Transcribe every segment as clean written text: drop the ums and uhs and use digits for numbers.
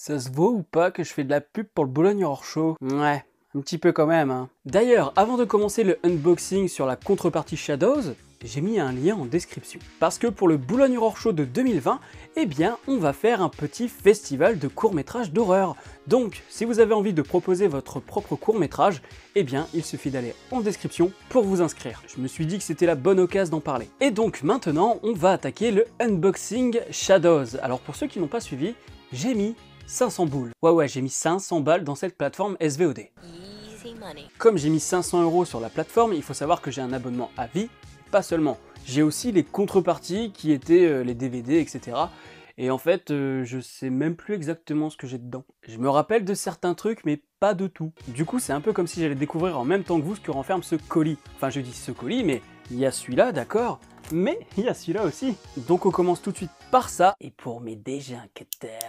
Ça se vaut ou pas que je fais de la pub pour le Boulogne Horror Show? Ouais, un petit peu quand même, hein. D'ailleurs, avant de commencer le unboxing sur la contrepartie Shadows, j'ai mis un lien en description. Parce que pour le Boulogne Horror Show de 2020, eh bien, on va faire un petit festival de courts-métrages d'horreur. Donc, si vous avez envie de proposer votre propre court-métrage, eh bien, il suffit d'aller en description pour vous inscrire. Je me suis dit que c'était la bonne occasion d'en parler. Et donc, maintenant, on va attaquer le unboxing Shadows. Alors, pour ceux qui n'ont pas suivi, j'ai mis 500 boules. Ouais, j'ai mis 500 balles dans cette plateforme SVOD. Easy money. Comme j'ai mis 500 € sur la plateforme, il faut savoir que j'ai un abonnement à vie, pas seulement. J'ai aussi les contreparties qui étaient les DVD, etc. Et en fait, je sais même plus exactement ce que j'ai dedans. Je me rappelle de certains trucs, mais pas de tout. Du coup, c'est un peu comme si j'allais découvrir en même temps que vous ce que renferme ce colis. Enfin, je dis ce colis, mais il y a celui-là, d'accord, mais il y a celui-là aussi. Donc on commence tout de suite par ça. Et pour m'aider, j'ai un cutter.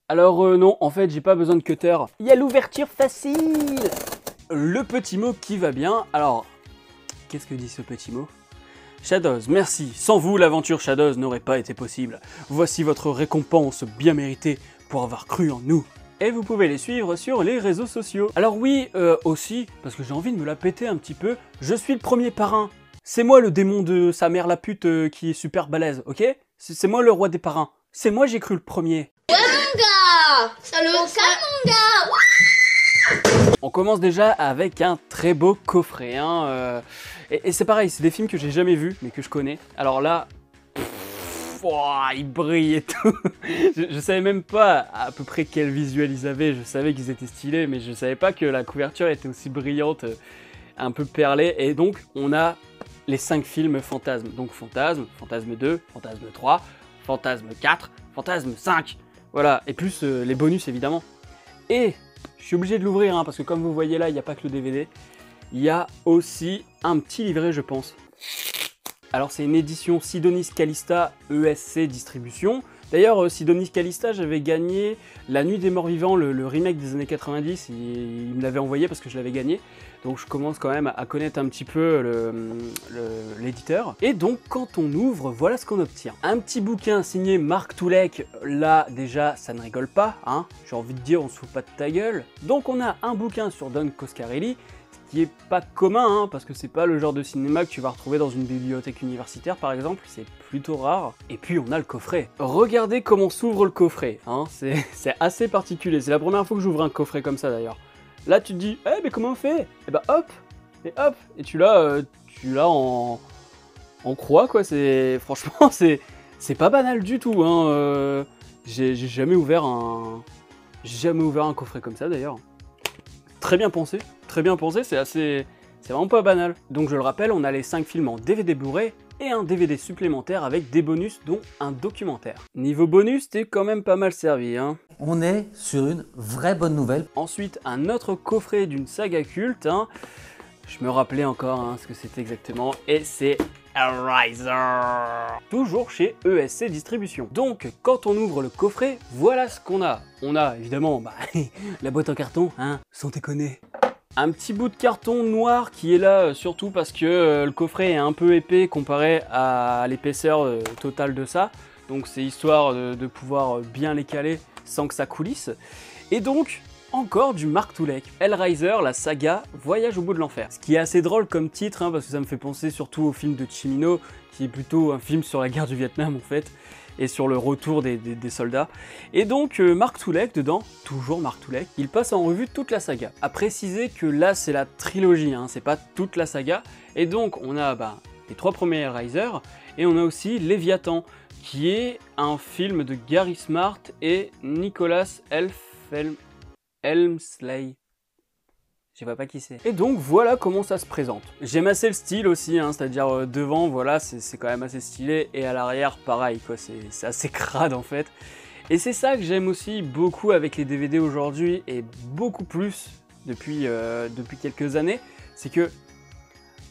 Alors non, en fait, j'ai pas besoin de cutter. Il y a l'ouverture facile. Le petit mot qui va bien. Alors, qu'est-ce que dit ce petit mot? Shadows, merci. Sans vous, l'aventure Shadows n'aurait pas été possible. Voici votre récompense bien méritée pour avoir cru en nous. Et vous pouvez les suivre sur les réseaux sociaux. Alors oui, aussi, parce que j'ai envie de me la péter un petit peu, je suis le premier parrain. C'est moi le démon de sa mère la pute qui est super balèze, ok? C'est moi le roi des parrains. C'est moi, j'ai cru le premier. Salut, mon gars. On commence déjà avec un très beau coffret, hein, et c'est pareil, c'est des films que j'ai jamais vus, mais que je connais. Alors là, il brille et tout. je savais même pas à peu près quel visuel ils avaient, je savais qu'ils étaient stylés, mais je savais pas que la couverture était aussi brillante, un peu perlée. Et donc, on a les 5 films Fantasme. Donc Fantasme, Fantasme 2, Fantasme 3, Fantasme 4, Fantasme 5. Voilà, et plus les bonus évidemment. Et je suis obligé de l'ouvrir, hein, parce que comme vous voyez là, il n'y a pas que le DVD. Il y a aussi un petit livret, je pense. Alors c'est une édition Sidonis Calista ESC Distribution. D'ailleurs, Sidonis Calista, j'avais gagné La Nuit des Morts Vivants, le remake des années 90. Il me l'avait envoyé parce que je l'avais gagné. Donc je commence quand même à connaître un petit peu l'éditeur. Et donc quand on ouvre, voilà ce qu'on obtient. Un petit bouquin signé Marc Toulek. Là déjà, ça ne rigole pas, hein. J'ai envie de dire, on se fout pas de ta gueule. Donc on a un bouquin sur Don Coscarelli, qui est pas commun, hein, parce que c'est pas le genre de cinéma que tu vas retrouver dans une bibliothèque universitaire par exemple, c'est plutôt rare. Et puis on a le coffret. Regardez comment s'ouvre le coffret, hein. C'est assez particulier, c'est la première fois que j'ouvre un coffret comme ça d'ailleurs. Là tu te dis, eh mais comment on fait? Et bah hop, et tu l'as en croix quoi, franchement c'est pas banal du tout, hein. J'ai jamais ouvert un coffret comme ça d'ailleurs. Très bien pensé, c'est vraiment pas banal. Donc je le rappelle, on a les 5 films en DVD Blu-ray et un DVD supplémentaire avec des bonus dont un documentaire. Niveau bonus, t'es quand même pas mal servi, hein. On est sur une vraie bonne nouvelle. Ensuite, un autre coffret d'une saga culte, hein. Je me rappelais encore hein, ce que c'était exactement, et c'est Hellraiser. Toujours chez ESC Distribution. Donc, quand on ouvre le coffret, voilà ce qu'on a. On a évidemment la boîte en carton, hein, sans déconner. Un petit bout de carton noir qui est là surtout parce que le coffret est un peu épais comparé à l'épaisseur totale de ça. Donc c'est histoire de pouvoir bien les caler sans que ça coulisse. Et donc, encore du Marc Toulek. Hellraiser, la saga Voyage au bout de l'enfer. Ce qui est assez drôle comme titre, hein, parce que ça me fait penser surtout au film de Cimino, qui est plutôt un film sur la guerre du Vietnam en fait, et sur le retour des soldats. Et donc Marc Toulek dedans, toujours Marc Toulek, il passe en revue toute la saga. À préciser que là c'est la trilogie, hein, c'est pas toute la saga. Et donc on a les 3 premiers Hellraiser, et on a aussi Léviathan, qui est un film de Gary Smart et Nicholas Helmsley. Je sais pas qui c'est. Et donc voilà comment ça se présente. J'aime assez le style aussi, hein, c'est-à-dire devant, voilà, c'est quand même assez stylé, et à l'arrière, pareil, quoi, c'est assez crade en fait. Et c'est ça que j'aime aussi beaucoup avec les DVD aujourd'hui, et beaucoup plus depuis quelques années, c'est que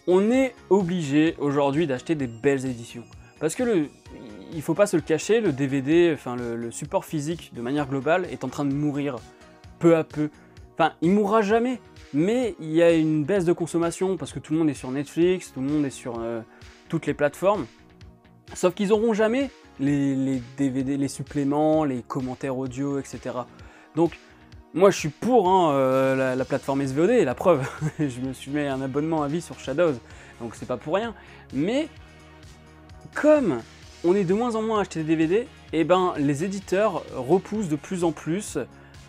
on est obligé aujourd'hui d'acheter des belles éditions. Parce que il faut pas se le cacher, le DVD, enfin le support physique de manière globale est en train de mourir peu à peu. Enfin, il mourra jamais, mais il y a une baisse de consommation parce que tout le monde est sur Netflix, tout le monde est sur toutes les plateformes. Sauf qu'ils n'auront jamais les DVD, les suppléments, les commentaires audio, etc. Donc, moi je suis pour la plateforme SVOD, la preuve, je me suis mis un abonnement à vie sur Shadows, donc c'est pas pour rien. Mais, comme on est de moins en moins à acheter des DVD, et ben les éditeurs repoussent de plus en plus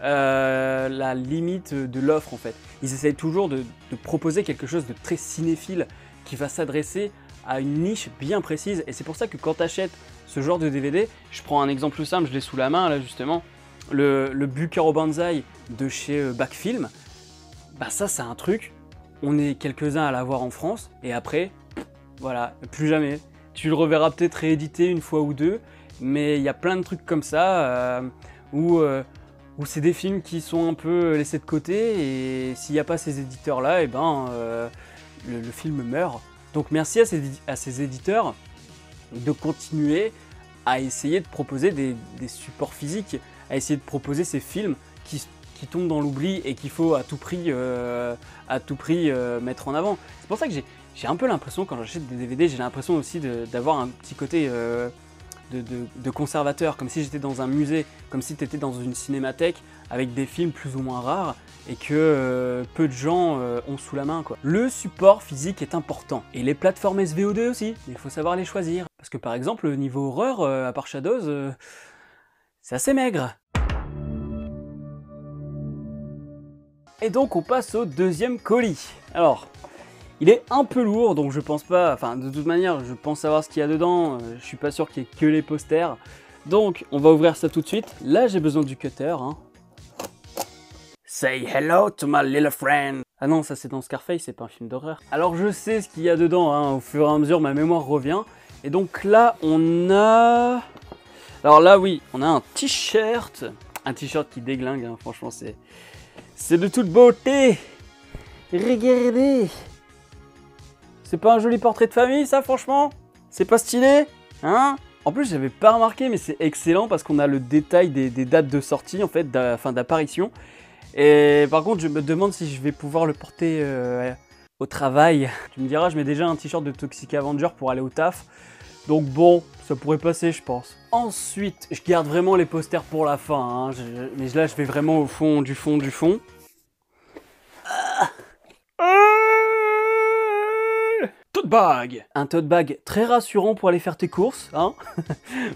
la limite de l'offre en fait. Ils essayent toujours de proposer quelque chose de très cinéphile qui va s'adresser à une niche bien précise, et c'est pour ça que quand tu achètes ce genre de DVD, je prends un exemple tout simple, je l'ai sous la main là justement, le Bucaro Banzai de chez Backfilm, bah ça c'est un truc, on est quelques-uns à l'avoir en France, et après, voilà, plus jamais. Tu le reverras peut-être réédité une fois ou deux, mais il y a plein de trucs comme ça où c'est des films qui sont un peu laissés de côté, et s'il n'y a pas ces éditeurs-là, et ben le film meurt. Donc merci à ces éditeurs de continuer à essayer de proposer des supports physiques, à essayer de proposer ces films qui tombent dans l'oubli et qu'il faut à tout prix mettre en avant. C'est pour ça que j'ai un peu l'impression, quand j'achète des DVD, j'ai l'impression aussi d'avoir un petit côté de conservateur, comme si j'étais dans un musée, comme si tu étais dans une cinémathèque avec des films plus ou moins rares et que peu de gens ont sous la main, quoi. Le support physique est important, et les plateformes SVOD aussi, mais il faut savoir les choisir. Parce que par exemple, niveau horreur, à part Shadows, c'est assez maigre. Et donc on passe au deuxième colis. Alors, il est un peu lourd, donc je pense pas, enfin de toute manière je pense savoir ce qu'il y a dedans, je suis pas sûr qu'il y ait que les posters. Donc on va ouvrir ça tout de suite. Là j'ai besoin du cutter. Say hello to my little friend. Ah non, ça c'est dans Scarface, c'est pas un film d'horreur. Alors je sais ce qu'il y a dedans, au fur et à mesure ma mémoire revient. Et donc là on a... Alors là oui, on a un t-shirt. Un t-shirt qui déglingue, franchement c'est de toute beauté. Regardez. C'est pas un joli portrait de famille, ça, franchement? C'est pas stylé? Hein? En plus, j'avais pas remarqué, mais c'est excellent parce qu'on a le détail des dates de sortie, en fait, d'apparition. Et par contre, je me demande si je vais pouvoir le porter au travail. Tu me diras, je mets déjà un t-shirt de Toxic Avenger pour aller au taf. Donc bon, ça pourrait passer, je pense. Ensuite, je garde vraiment les posters pour la fin. Mais là, je vais vraiment au fond du fond du fond. Tote bag. Un tote bag très rassurant pour aller faire tes courses,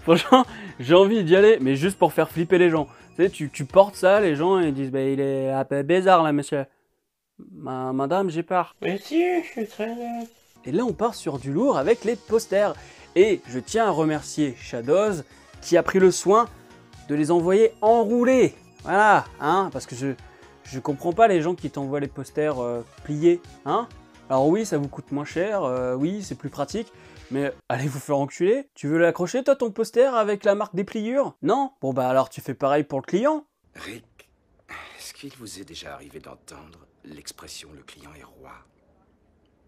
Franchement, j'ai envie d'y aller, mais juste pour faire flipper les gens. Tu sais, tu portes ça, les gens ils disent, bah il est un peu bizarre là, monsieur. Madame, j'ai peur. Mais si, je suis très net. Et là, on part sur du lourd avec les posters. Et je tiens à remercier Shadows qui a pris le soin de les envoyer enroulés. Voilà, parce que je comprends pas les gens qui t'envoient les posters pliés, Alors oui, ça vous coûte moins cher, oui, c'est plus pratique, mais allez vous faire enculer. Tu veux l'accrocher, toi, ton poster avec la marque des pliures? Non? Bon bah alors tu fais pareil pour le client. Rick, est-ce qu'il vous est déjà arrivé d'entendre l'expression « le client est roi » ?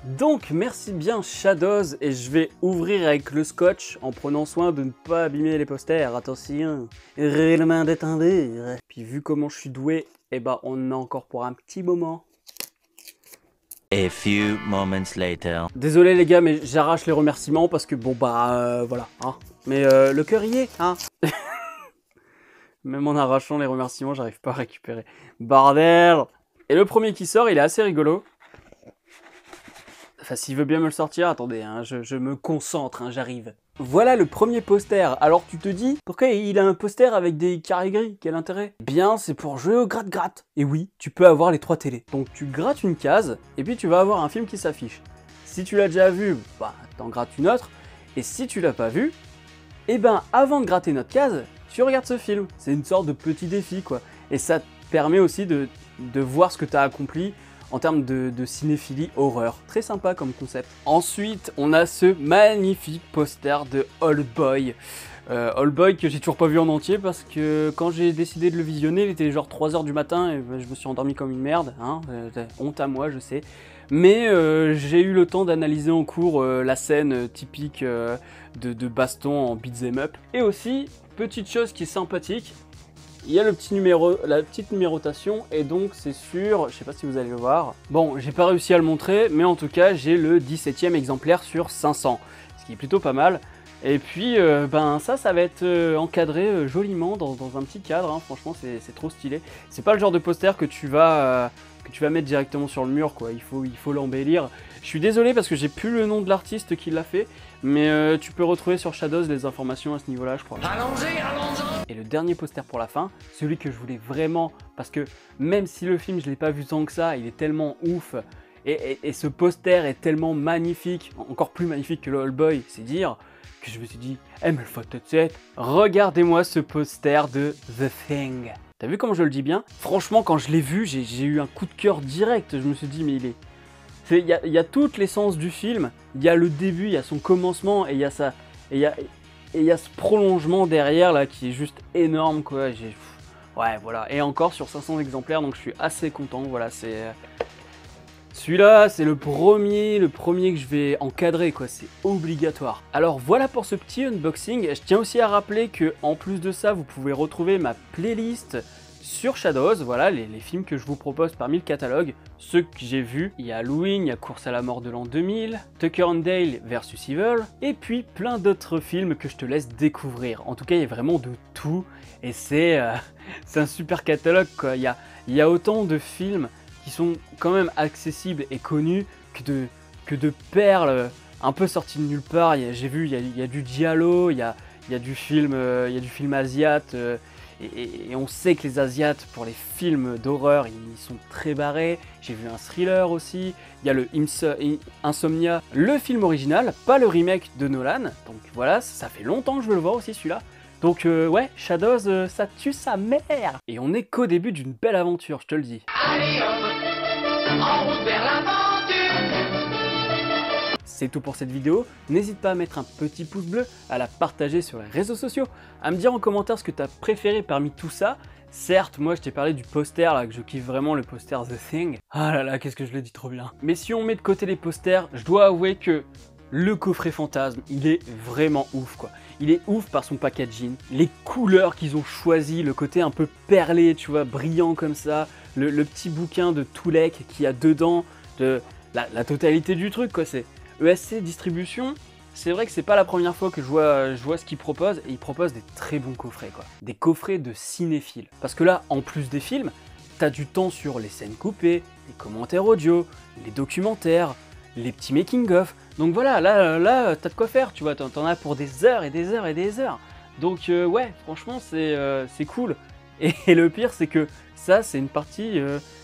Donc merci bien Shadows, et je vais ouvrir avec le scotch en prenant soin de ne pas abîmer les posters. Attention, réellement détendu. Puis vu comment je suis doué, eh ben on en a encore pour un petit moment. A few moments later. Désolé les gars, mais j'arrache les remerciements parce que bon bah voilà, Mais le cœur y est, Même en arrachant les remerciements, j'arrive pas à récupérer. Bordel! Et le premier qui sort, il est assez rigolo. Enfin, s'il veut bien me le sortir, attendez, je me concentre, j'arrive. Voilà le premier poster. Alors tu te dis, pourquoi il a un poster avec des carrés gris? Quel intérêt? Bien, c'est pour jouer au gratte-gratte. Et oui, tu peux avoir les 3 télés. Donc tu grattes une case, et puis tu vas avoir un film qui s'affiche. Si tu l'as déjà vu, bah t'en grattes une autre. Et si tu l'as pas vu, eh ben avant de gratter notre case, tu regardes ce film. C'est une sorte de petit défi, quoi. Et ça te permet aussi de voir ce que tu as accompli en termes de cinéphilie horreur. Très sympa comme concept. Ensuite, on a ce magnifique poster de Oldboy. Oldboy que j'ai toujours pas vu en entier parce que quand j'ai décidé de le visionner, il était genre 3 h du matin et je me suis endormi comme une merde. Honte à moi, je sais. Mais j'ai eu le temps d'analyser en cours la scène typique de baston en beat'em up. Et aussi, petite chose qui est sympathique, il y a le petit numéro, la petite numérotation, et donc c'est sûr, je sais pas si vous allez le voir. Bon, j'ai pas réussi à le montrer, mais en tout cas, j'ai le 17e exemplaire sur 500, ce qui est plutôt pas mal. Et puis ben ça va être encadré joliment dans un petit cadre, hein. Franchement c'est trop stylé. C'est pas le genre de poster que tu vas mettre directement sur le mur, quoi. Il faut l'embellir. Je suis désolé parce que j'ai plus le nom de l'artiste qui l'a fait, mais tu peux retrouver sur Shadows les informations à ce niveau-là, je crois. Et le dernier poster pour la fin, celui que je voulais vraiment, parce que même si le film je l'ai pas vu tant que ça, il est tellement ouf, et ce poster est tellement magnifique, encore plus magnifique que le Old Boy, c'est dire, que je me suis dit, mais le photo de set, regardez-moi ce poster de The Thing. T'as vu comment je le dis bien? Franchement, quand je l'ai vu, j'ai eu un coup de cœur direct, je me suis dit, mais il y a toute l'essence du film, il y a le début, il y a son commencement, et il y a ça, et il y a ce prolongement derrière là qui est juste énorme, quoi. Ouais, voilà, et encore sur 500 exemplaires, donc je suis assez content. Voilà, c'est celui-là, c'est le premier que je vais encadrer, quoi. C'est obligatoire. Alors voilà pour ce petit unboxing. Je tiens aussi à rappeler que en plus de ça, vous pouvez retrouver ma playlist sur Shadows, voilà les films que je vous propose parmi le catalogue, ceux que j'ai vus. Il y a Halloween, il y a Course à la mort de l'an 2000, Tucker and Dale vs Evil, et puis plein d'autres films que je te laisse découvrir. En tout cas, il y a vraiment de tout, et c'est un super catalogue, quoi. Il y a autant de films qui sont quand même accessibles et connus que de perles un peu sorties de nulle part. J'ai vu, il y a du giallo, il y a du film asiate. Et on sait que les Asiates, pour les films d'horreur, ils sont très barrés. J'ai vu un thriller aussi. Il y a le Insomnia, le film original, pas le remake de Nolan. Donc voilà, ça fait longtemps que je veux le voir aussi celui-là. Donc ouais, Shadows, ça tue sa mère. Et on est qu'au début d'une belle aventure, je te le dis. Allez hop, en route vers l'aventure. C'est tout pour cette vidéo, n'hésite pas à mettre un petit pouce bleu, à la partager sur les réseaux sociaux, à me dire en commentaire ce que tu as préféré parmi tout ça. Certes, moi je t'ai parlé du poster là, que je kiffe vraiment, le poster The Thing. Ah là là, qu'est-ce que je l'ai dit trop bien. Mais si on met de côté les posters, je dois avouer que le coffret Fantasme, il est vraiment ouf, quoi. Il est ouf par son packaging, les couleurs qu'ils ont choisies, le côté un peu perlé, tu vois, brillant comme ça, le petit bouquin de Toulek qu'il y a dedans, la totalité du truc, quoi. C'est ESC Distribution, c'est vrai que c'est pas la première fois que je vois ce qu'ils proposent, et ils proposent des très bons coffrets, quoi. Des coffrets de cinéphiles. Parce que là, en plus des films, t'as du temps sur les scènes coupées, les commentaires audio, les documentaires, les petits making-of. Donc voilà, là t'as de quoi faire, tu vois, t'en as pour des heures et des heures et des heures. Donc ouais, franchement, c'est cool. Et le pire, c'est que ça, c'est une partie...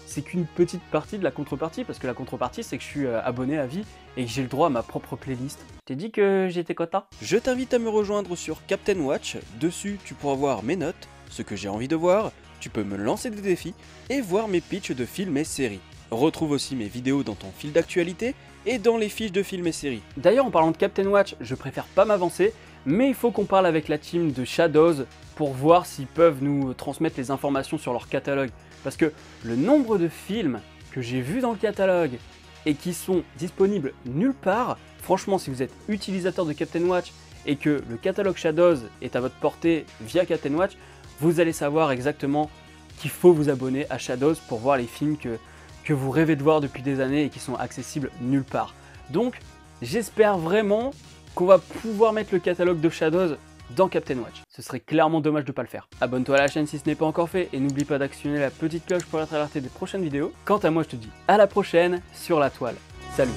c'est qu'une petite partie de la contrepartie, parce que la contrepartie, c'est que je suis abonné à vie et que j'ai le droit à ma propre playlist. Je t'ai dit que j'étais content. Je t'invite à me rejoindre sur Captain Watch. Dessus, tu pourras voir mes notes, ce que j'ai envie de voir, tu peux me lancer des défis et voir mes pitchs de films et séries. Retrouve aussi mes vidéos dans ton fil d'actualité et dans les fiches de films et séries. D'ailleurs, en parlant de Captain Watch, je préfère pas m'avancer, mais il faut qu'on parle avec la team de Shadows pour voir s'ils peuvent nous transmettre les informations sur leur catalogue. Parce que le nombre de films que j'ai vus dans le catalogue et qui sont disponibles nulle part, franchement, si vous êtes utilisateur de Captain Watch et que le catalogue Shadows est à votre portée via Captain Watch, vous allez savoir exactement qu'il faut vous abonner à Shadows pour voir les films que vous rêvez de voir depuis des années et qui sont accessibles nulle part. Donc, j'espère vraiment qu'on va pouvoir mettre le catalogue de Shadows dans Captain Watch. Ce serait clairement dommage de ne pas le faire. Abonne-toi à la chaîne si ce n'est pas encore fait et n'oublie pas d'actionner la petite cloche pour être alerté des prochaines vidéos. Quant à moi, je te dis à la prochaine sur la toile. Salut!